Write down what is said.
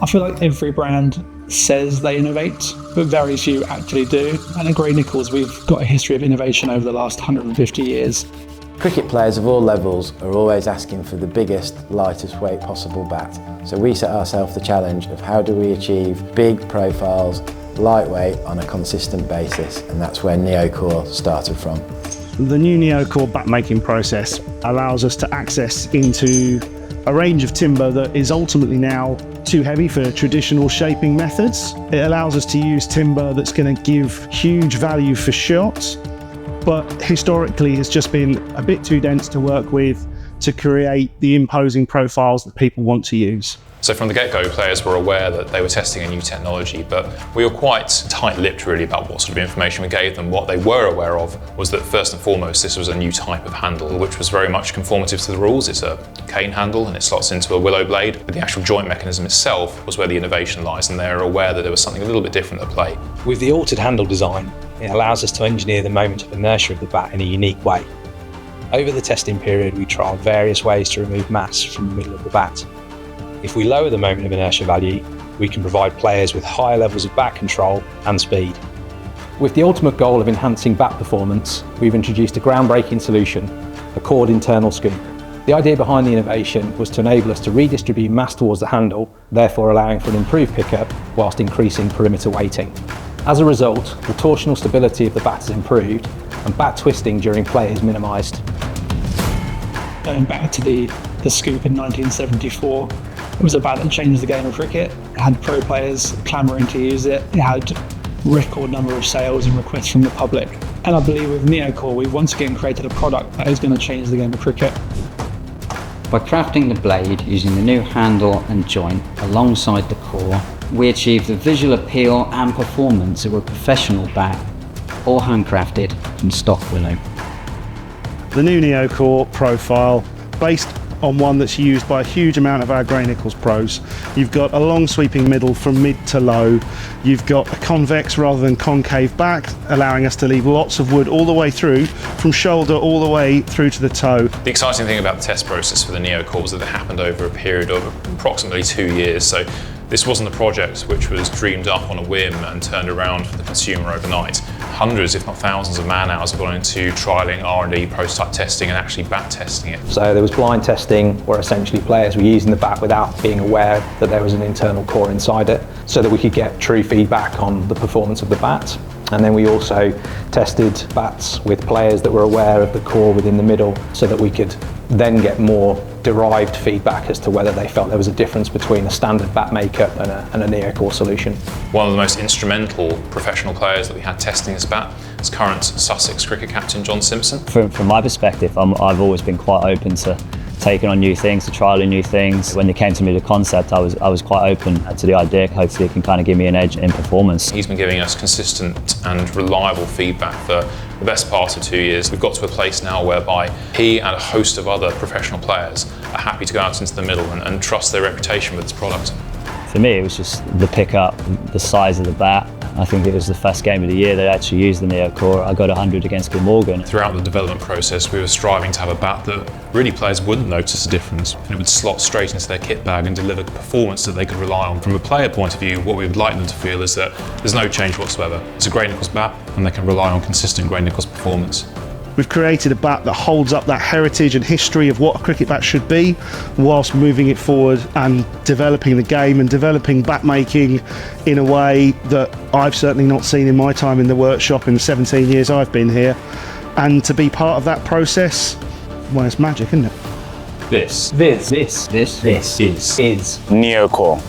I feel like every brand says they innovate, but very few actually do. And at Gray-Nicolls, we've got a history of innovation over the last 150 years. Cricket players of all levels are always asking for the biggest, lightest weight possible bat. So we set ourselves the challenge of how do we achieve big profiles, lightweight on a consistent basis, and that's where NEOCORE started from. The new NEOCORE bat making process allows us to access into a range of timber that is ultimately now too heavy for traditional shaping methods. It allows us to use timber that's going to give huge value for shots, but historically has just been a bit too dense to work with to create the imposing profiles that people want to use. So from the get-go, players were aware that they were testing a new technology, but we were quite tight-lipped really about what sort of information we gave them. What they were aware of was that first and foremost, this was a new type of handle, which was very much conformative to the rules. It's a cane handle and it slots into a willow blade, but the actual joint mechanism itself was where the innovation lies, and they were aware that there was something a little bit different at play. With the altered handle design, it allows us to engineer the moment of inertia of the bat in a unique way. Over the testing period, we trialled various ways to remove mass from the middle of the bat. If we lower the moment of inertia value, we can provide players with higher levels of bat control and speed. With the ultimate goal of enhancing bat performance, we've introduced a groundbreaking solution, a cored internal scoop. The idea behind the innovation was to enable us to redistribute mass towards the handle, therefore allowing for an improved pickup whilst increasing perimeter weighting. As a result, the torsional stability of the bat is improved and bat twisting during play is minimised. Going back to the scoop in 1974, it was a bat that changed the game of cricket. It had pro players clamouring to use it. It had record number of sales and requests from the public. And I believe with NEOCORE, we've once again created a product that is going to change the game of cricket. By crafting the blade using the new handle and joint alongside the core, we achieved the visual appeal and performance of a professional bat, all handcrafted from stock willow. The new NEOCORE profile, based on one that's used by a huge amount of our Gray-Nicolls pros. You've got a long sweeping middle from mid to low. You've got a convex rather than concave back, allowing us to leave lots of wood all the way through, from shoulder all the way through to the toe. The exciting thing about the test process for the NEOCORE was that it happened over a period of approximately 2 years. So this wasn't a project which was dreamed up on a whim and turned around for the consumer overnight. Hundreds, if not thousands of man hours have gone into trialling, R&D, prototype testing and actually bat testing it. So there was blind testing where essentially players were using the bat without being aware that there was an internal core inside it, so that we could get true feedback on the performance of the bat. And then we also tested bats with players that were aware of the core within the middle, so that we could then get more derived feedback as to whether they felt there was a difference between a standard bat makeup and a NEOCORE solution. One of the most instrumental professional players that we had testing this bat is current Sussex cricket captain John Simpson. From my perspective, I've always been quite open to taking on new things, to trialing new things. When they came to me with the concept, I was quite open to the idea. Hopefully it can kind of give me an edge in performance. He's been giving us consistent and reliable feedback for the best part of 2 years. We've got to a place now whereby he and a host of other professional players are happy to go out into the middle and trust their reputation with this product. For me, it was just the pickup, the size of the bat. I think it was the first game of the year that I actually used the NEOCORE. I got 100 against Glamorgan. Throughout the development process, we were striving to have a bat that really players wouldn't notice a difference. It would slot straight into their kit bag and deliver performance that they could rely on. From a player point of view, what we would like them to feel is that there's no change whatsoever. It's a Gray-Nicolls bat and they can rely on consistent Gray-Nicolls performance. We've created a bat that holds up that heritage and history of what a cricket bat should be, whilst moving it forward and developing the game and developing bat making in a way that I've certainly not seen in my time in the workshop in the 17 years I've been here. And to be part of that process, well, it's magic, isn't it? This is NEOCORE.